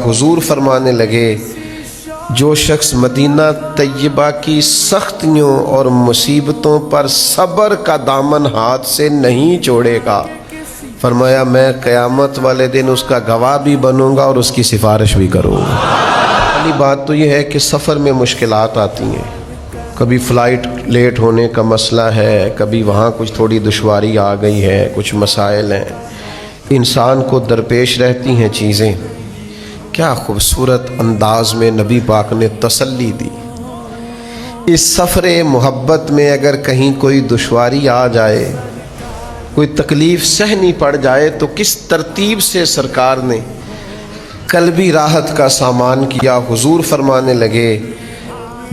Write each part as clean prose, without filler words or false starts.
حضور فرمانے لگے جو شخص مدینہ طیبہ کی سختیوں اور مصیبتوں پر صبر کا دامن ہاتھ سے نہیں چھوڑے گا، فرمایا میں قیامت والے دن اس کا گواہ بھی بنوں گا اور اس کی سفارش بھی کروں گا۔ پہلی بات تو یہ ہے کہ سفر میں مشکلات آتی ہیں، کبھی فلائٹ لیٹ ہونے کا مسئلہ ہے، کبھی وہاں کچھ تھوڑی دشواری آ گئی ہے، کچھ مسائل ہیں، انسان کو درپیش رہتی ہیں چیزیں۔ کیا خوبصورت انداز میں نبی پاک نے تسلی دی۔ اس سفر محبت میں اگر کہیں کوئی دشواری آ جائے، کوئی تکلیف سہنی پڑ جائے تو کس ترتیب سے سرکار نے قلبی راحت کا سامان کیا۔ حضور فرمانے لگے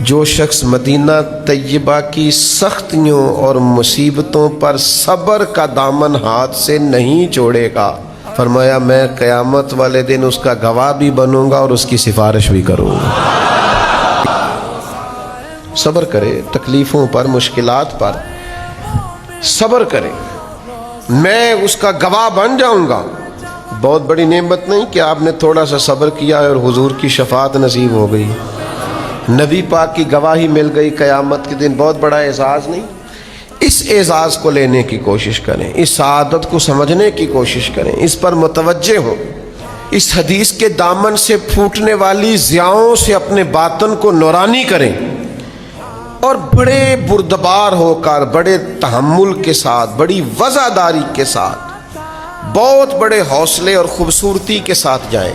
جو شخص مدینہ طیبہ کی سختیوں اور مصیبتوں پر صبر کا دامن ہاتھ سے نہیں چھوڑے گا، فرمایا میں قیامت والے دن اس کا گواہ بھی بنوں گا اور اس کی سفارش بھی کروں گا۔ صبر کرے تکلیفوں پر، مشکلات پر صبر کرے، میں اس کا گواہ بن جاؤں گا۔ بہت بڑی نعمت نہیں کہ آپ نے تھوڑا سا صبر کیا اور حضور کی شفاعت نصیب ہو گئی، نبی پاک کی گواہی مل گئی قیامت کے دن، بہت بڑا اعزاز نہیں؟ اس اعزاز کو لینے کی کوشش کریں، اس سعادت کو سمجھنے کی کوشش کریں، اس پر متوجہ ہوں، اس حدیث کے دامن سے پھوٹنے والی ضیاؤں سے اپنے باطن کو نورانی کریں اور بڑے بردبار ہو کر، بڑے تحمل کے ساتھ، بڑی وزاداری کے ساتھ، بہت بڑے حوصلے اور خوبصورتی کے ساتھ جائیں۔